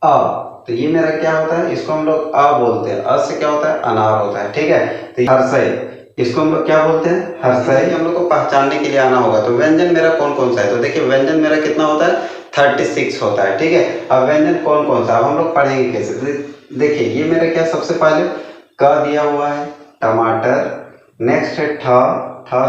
अ। तो ये मेरा क्या होता है, इसको हम लोग अ बोलते हैं। अ से क्या होता है, अनार होता है। ठीक है, तो हर्षय, इसको हम लोग क्या बोलते हैं, हर्षय। हम लोग को पहचानने के लिए आना होगा। तो व्यंजन मेरा कौन कौन सा है, तो देखिए व्यंजन मेरा कितना होता है, 36 होता है। ठीक है, अब व्यंजन कौन कौन सा, अब हम लोग पढ़ेंगे कैसे। तो देखिए ये मेरा क्या, सबसे पहले क दिया हुआ है, टमाटर। नेक्स्ट है ठ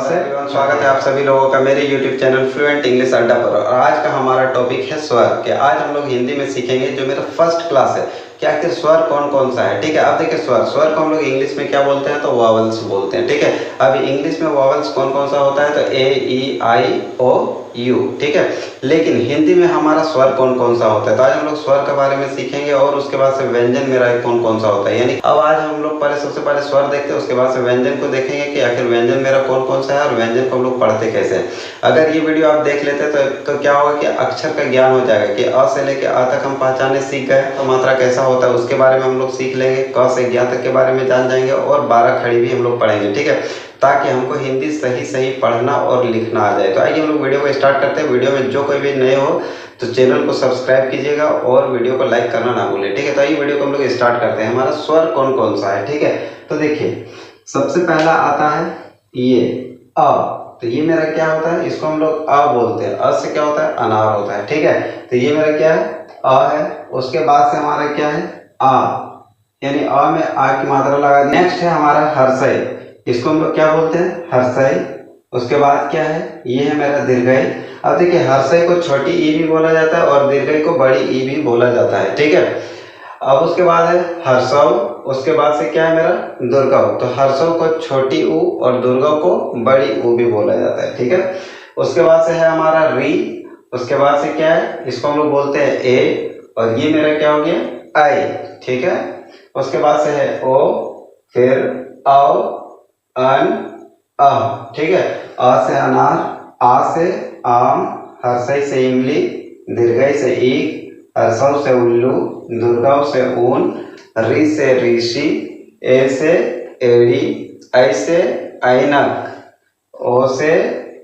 से। स्वागत है आप सभी लोगों का मेरे YouTube चैनल फ्लुएंट इंग्लिश अड्डा पर। और आज का हमारा टॉपिक है स्वर के। आज हम लोग हिंदी में सीखेंगे, जो मेरा फर्स्ट क्लास है, कि आखिर स्वर कौन कौन सा है। ठीक है, अब देखिए स्वर को हम लोग इंग्लिश में क्या बोलते हैं, तो वॉवल्स बोलते हैं। ठीक है, अब इंग्लिश में वॉवल्स कौन कौन सा होता है, तो ए ई आई ओ यू। ठीक है, लेकिन हिंदी में हमारा स्वर कौन कौन सा होता है। तो आज हम लोग स्वर के बारे में सीखेंगे और उसके बाद से व्यंजन मेरा कौन कौन सा होता है। यानी अब आज हम लोग पहले सबसे पहले स्वर देखते हैं, उसके बाद से व्यंजन को देखेंगे कि आखिर व्यंजन मेरा कौन कौन सा है और व्यंजन को हम लोग पढ़ते कैसे हैं। अगर ये वीडियो आप देख लेते हैं तो क्या होगा कि अक्षर का ज्ञान हो जाएगा, कि अ से लेकर आ तक हम पहचाने सीख गए। तो मात्रा कैसा होता है उसके बारे में हम लोग सीख लेंगे, क से ज्ञ तक के बारे में जान जाएंगे और 12 खड़ी भी हम लोग पढ़ेंगे। ठीक है, ताकि हमको हिंदी सही सही पढ़ना और लिखना आ जाए। तो आइए हम लोग वीडियो को स्टार्ट करते हैं। वीडियो में जो कोई भी नए हो तो चैनल को सब्सक्राइब कीजिएगा और वीडियो को लाइक करना ना भूलें। ठीक है, तो आइए वीडियो को हम लोग स्टार्ट करते हैं। हमारा स्वर कौन कौन सा है। ठीक है, तो देखिए सबसे पहला आता है ये अ। तो ये मेरा क्या होता है, इसको हम लोग अ बोलते हैं। अ से क्या होता है, अनार होता है। ठीक है, तो ये मेरा क्या है, अ है। उसके बाद से हमारा क्या है, आ, यानी अ में आ की मात्रा लगा दी। नेक्स्ट है हमारा हर्षय, इसको हम लोग क्या बोलते हैं, हर्षय। उसके बाद क्या है, ये है मेरा दीर्घई। अब देखिए हर्षय को छोटी ई भी बोला जाता है और दीर्घई को बड़ी ई भी बोला जाता है। ठीक है, अब उसके बाद है हर्षव। उसके बाद से क्या है मेरा, दुर्गव। तो हर्षव को छोटी ऊ और दुर्गव को बड़ी ऊ भी बोला जाता है। ठीक है, उसके बाद से है हमारा री। उसके बाद से क्या है, इसको हम लोग बोलते हैं ए, और ये मेरा क्या हो गया, आई। ठीक है, उसके बाद से है ओ, फिर औ, अन, अ। ठीक है, अ से अनार, आ से आम, हर्षय से इमली, दीर्घई से ईख, हर्षव से उल्लू, दुर्गव से ऊन, री से ऋषि, ए से एड़ी, ऐ से ऐनक, ओ से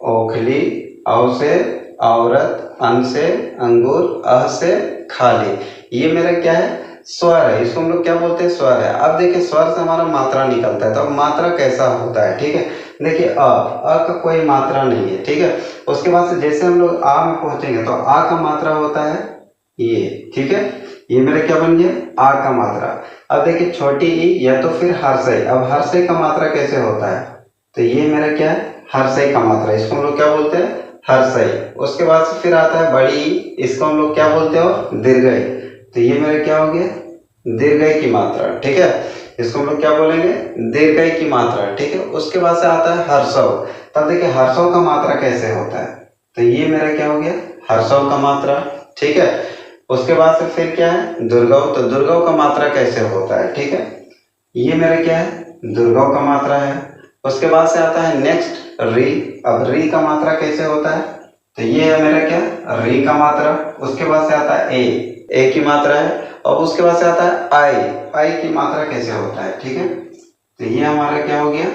ओखली, औ से औरत, अन से अंगूर, अह से खाली। ये मेरा क्या है, स्वर है। इसको हम लोग क्या बोलते हैं, स्वर है। अब देखिए स्वर से हमारा मात्रा निकलता है। तो अब मात्रा कैसा होता है, ठीक है, देखिए अ का कोई मात्रा नहीं है। ठीक है, उसके बाद से जैसे हम लोग आ में पहुंचेंगे तो आ का मात्रा होता है ये। ठीक है, ये मेरा क्या बन गया, आ का मात्रा। अब देखिए छोटी ई या तो फिर हर्षय। अब हर्षय का मात्रा कैसे होता है, तो ये मेरा क्या है, हर्षय का मात्रा। इसको हम लोग क्या बोलते हैं, हर्षय। उसके बाद से फिर आता है बड़ी ई, इसको हम लोग क्या बोलते हो, दीर्घई। तो ये मेरा क्या हो गया, दीर्घई की मात्रा। ठीक है, इसको हम लोग क्या बोलेंगे, दीर्घई की मात्रा। ठीक है, उसके बाद से आता है हर्षव। तब देखिए हर्षव का मात्रा कैसे होता है, तो ये मेरा क्या हो गया, हर्षव का मात्रा। ठीक है, उसके बाद से फिर क्या है, दुर्गव। तो दुर्गव का मात्रा कैसे होता है, ठीक है, ये मेरा क्या है, दुर्गव का मात्रा है। उसके बाद से आता है नेक्स्ट री। अब री का मात्रा कैसे होता है, तो ये है मेरा क्या, री का मात्रा। उसके बाद से आता है ए की मात्रा है। और उसके बाद से आता है आई की मात्रा कैसे होता है। ठीक है, तो ये हमारा क्या हो गया,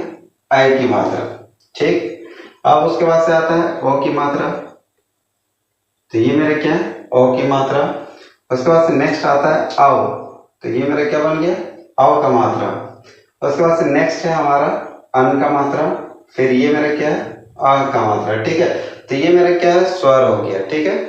आई की मात्रा। ठीक, अब उसके बाद से आता है ओ की मात्रा। तो ये मेरा क्या है, ओ की मात्रा। उसके बाद से नेक्स्ट आता है औ। तो ये मेरा क्या बन गया, औ का मात्रा। उसके बाद से नेक्स्ट है हमारा अन का मात्रा। फिर ये मेरा क्या है, आ का मात्रा। ठीक है, तो ये मेरा क्या है, स्वर हो गया। ठीक है,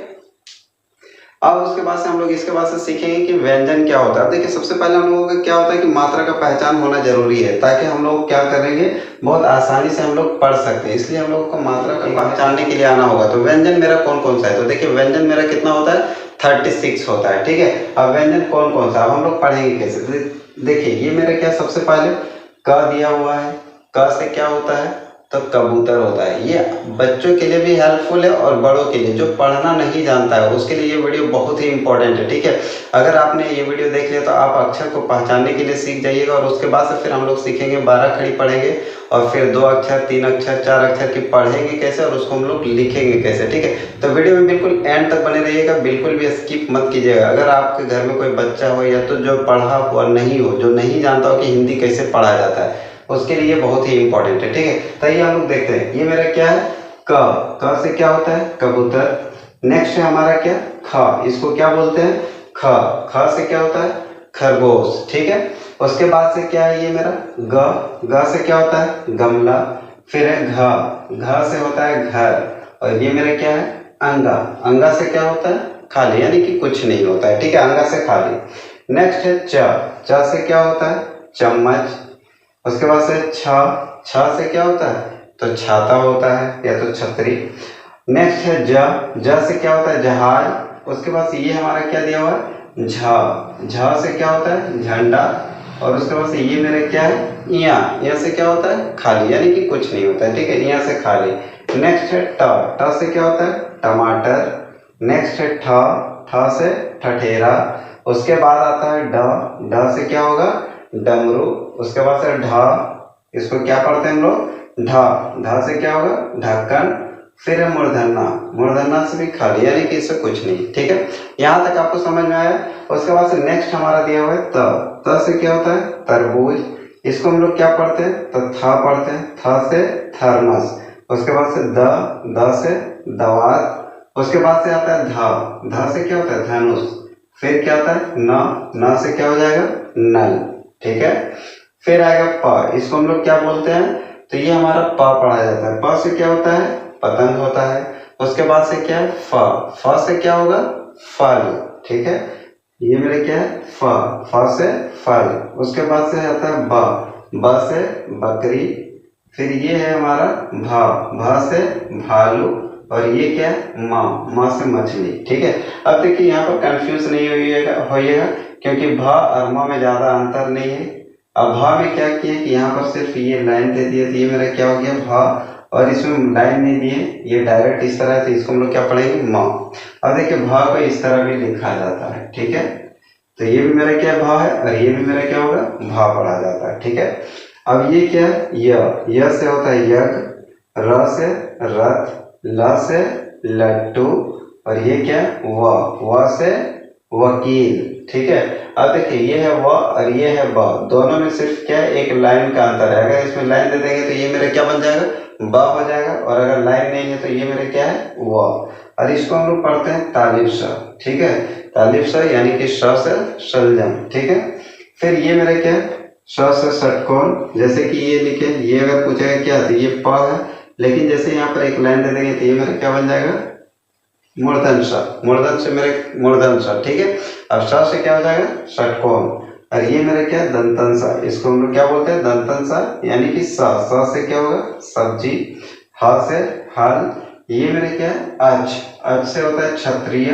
अब उसके बाद से हम लोग इसके बाद से सीखेंगे कि व्यंजन क्या होता है। देखिए सबसे पहले हम लोगों का क्या होता है कि मात्रा का पहचान होना जरूरी है, ताकि हम लोग क्या करेंगे, बहुत आसानी से हम लोग पढ़ सकते हैं। इसलिए हम लोग को मात्रा का पहचानने के लिए आना होगा। तो व्यंजन मेरा कौन कौन सा है, तो देखिए व्यंजन मेरा कितना होता है, 36 होता है। ठीक है, अब व्यंजन कौन कौन सा, अब हम लोग पढ़ेंगे कैसे। देखिए ये मेरा क्या, सबसे पहले क दिया हुआ है। क से क्या होता है, तो कबूतर होता है। ये बच्चों के लिए भी हेल्पफुल है और बड़ों के लिए, जो पढ़ना नहीं जानता है उसके लिए ये वीडियो बहुत ही इंपॉर्टेंट है। ठीक है, अगर आपने ये वीडियो देख लिया तो आप अक्षर को पहचानने के लिए सीख जाइएगा। और उसके बाद से फिर हम लोग सीखेंगे 12 खड़ी पढ़ेंगे, और फिर 2 अक्षर, 3 अक्षर, 4 अक्षर की पढ़ेंगे कैसे, और उसको हम लोग लिखेंगे कैसे। ठीक है, तो वीडियो में बिल्कुल एंड तक बने रहिएगा, बिल्कुल भी स्किप मत कीजिएगा। अगर आपके घर में कोई बच्चा हो या तो जो पढ़ा हुआ नहीं हो, जो नहीं जानता हो कि हिंदी कैसे पढ़ा जाता है, उसके लिए बहुत ही इंपॉर्टेंट है। ठीक है, तो ये हम लोग देखते हैं। ये मेरा क्या है, क से क्या होता है, कबूतर। नेक्स्ट है हमारा क्या, ख, इसको क्या बोलते हैं, ख, ख से क्या होता है खरगोश, ठीक है। उसके बाद से क्या है ये मेरा ग, ग से क्या होता है गमला। फिर है घ, घ से होता है घर। और ये मेरा क्या है अंगा, अंगा से क्या होता है खाली, यानी कि कुछ नहीं होता है, ठीक है, अंगा से खाली। नेक्स्ट है च, च से क्या होता है चम्मच। उसके बाद से छ, छ से क्या होता है तो छाता होता है या तो छतरी। नेक्स्ट है ज, ज से क्या होता है जहाज। उसके बाद से ये हमारा क्या दिया हुआ है झ, झ से क्या होता है झंडा। और उसके बाद से ये मेरे क्या है इया, इया से क्या होता है खाली, यानी कि कुछ नहीं होता है, ठीक है, इया से खाली। नेक्स्ट है ट, ट से क्या होता है टमाटर। नेक्स्ट है ठ, ठ से ठठेरा। उसके बाद आता है ड, ड से क्या होगा डमरू। उसके बाद से ढ, इसको क्या पढ़ते हैं हम लोग ढ, ढ से क्या होगा ढक्कन। फिर है मूर्धन्ना, मूर्धन्ना से भी खाली, यानी कि इससे कुछ नहीं, ठीक है। यहाँ तक आपको समझ में आया। उसके बाद से नेक्स्ट हमारा दिया हुआ है त, त से क्या होता है तरबूज। इसको हम लोग क्या पढ़ते हैं तो था पढ़ते हैं, थ से थर्मस। उसके बाद से द, द से दवात। उसके बाद से आता है ध, ध से क्या होता है धनुष। फिर क्या आता है न, न से क्या हो जाएगा नल, ठीक है। फिर आएगा प, इसको हम लोग क्या बोलते हैं तो ये हमारा प पढ़ा जाता है। प से क्या होता है पतंग होता है। उसके बाद से क्या है फ, फ से क्या होगा फल, ठीक है, ये मेरे क्या है फ, फ से फल। उसके बाद से आता है ब, ब से बकरी। फिर ये है हमारा भ, भ से भालू। और ये क्या है म, म से मछली, ठीक है। अब देखिए यहाँ पर कंफ्यूज नहीं होइएगा क्योंकि भ और म में ज्यादा अंतर नहीं है। अब भ में क्या किया कि यहाँ पर सिर्फ ये लाइन दे दिए, तो ये मेरा क्या हो गया भ, और इसमें लाइन नहीं दिए, ये डायरेक्ट इस तरह है, तो इसको हम लोग क्या पढ़ेंगे म। अब देखिए भ को इस तरह भी लिखा जाता है, ठीक है, तो ये भी मेरा क्या भ है और ये भी मेरा क्या होगा भ पढ़ा जाता है, ठीक है। अब ये क्या है य से होता है यज्ञ, र से रथ, ल से लट्टू। और ये क्या है व से वकील, ठीक है। अब देखिए ये है व और ये है ब, दोनों में सिर्फ क्या है एक लाइन का अंतर है। अगर इसमें लाइन दे देंगे तो ये मेरा क्या बन जाएगा ब हो जाएगा, और अगर लाइन नहीं है तो ये मेरे क्या है व। और इसको हम लोग पढ़ते हैं तालिब स, ठीक है, तालिब स यानी कि स से सलजम, ठीक है। फिर ये मेरे क्या है स से षटकोण, जैसे कि ये लिखे, ये अगर पूछेगा क्या तो ये प है, लेकिन जैसे यहाँ पर एक लाइन दे देंगे तो ये मेरा क्या बन जाएगा मूर्धन स, मूर्धन से मेरे मूर्धन स, ठीक है। अब स से क्या हो जाएगा षटकोण। और ये मेरे क्या है दंतन सा, इसको हम लोग क्या बोलते हैं दंतन सा, यानी कि स से क्या होगा सब्जी। ह से हल, ये मेरे क्या है अज, अज से होता है क्षत्रिय।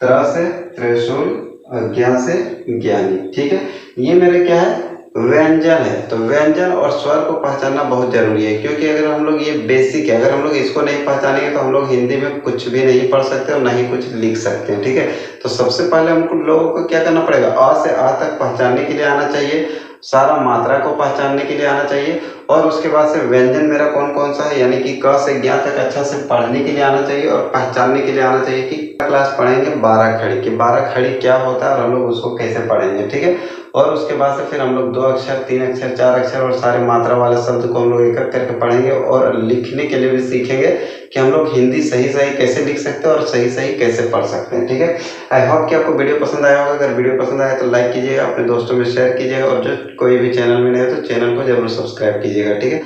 त्र से त्रिशूल और ज्ञा से ज्ञानी, ठीक है। ये मेरे क्या है व्यंजन है। तो व्यंजन और स्वर को पहचानना बहुत जरूरी है, क्योंकि अगर हम लोग ये बेसिक है, अगर हम लोग इसको नहीं पहचानेंगे तो हम लोग हिंदी में कुछ भी नहीं पढ़ सकते और ना ही कुछ लिख सकते हैं, ठीक है। तो सबसे पहले हमको लोगों को क्या करना पड़ेगा अ से आ तक पहचानने के लिए आना चाहिए, सारा मात्रा को पहचानने के लिए आना चाहिए, और उसके बाद से व्यंजन मेरा कौन कौन सा है यानी कि क से ज्ञ तक अच्छा से पढ़ने के लिए आना चाहिए और पहचानने के लिए आना चाहिए कि क्लास पढ़ेंगे 12 खड़ी की 12 खड़ी क्या होता है और हम लोग उसको कैसे पढ़ेंगे, ठीक है। और उसके बाद से फिर हम लोग 2 अक्षर 3 अक्षर 4 अक्षर और सारे मात्रा वाले शब्द को हम लोग एक एक करके पढ़ेंगे, और लिखने के लिए भी सीखेंगे कि हम लोग हिंदी सही सही कैसे लिख सकते हैं और सही सही कैसे पढ़ सकते हैं, ठीक है। आई होप कि आपको वीडियो पसंद आया होगा। अगर वीडियो पसंद आया तो लाइक कीजिएगा, अपने दोस्तों में शेयर कीजिएगा, और जो कोई भी चैनल में नहीं है तो चैनल को जरूर सब्सक्राइब कीजिएगा, ठीक है।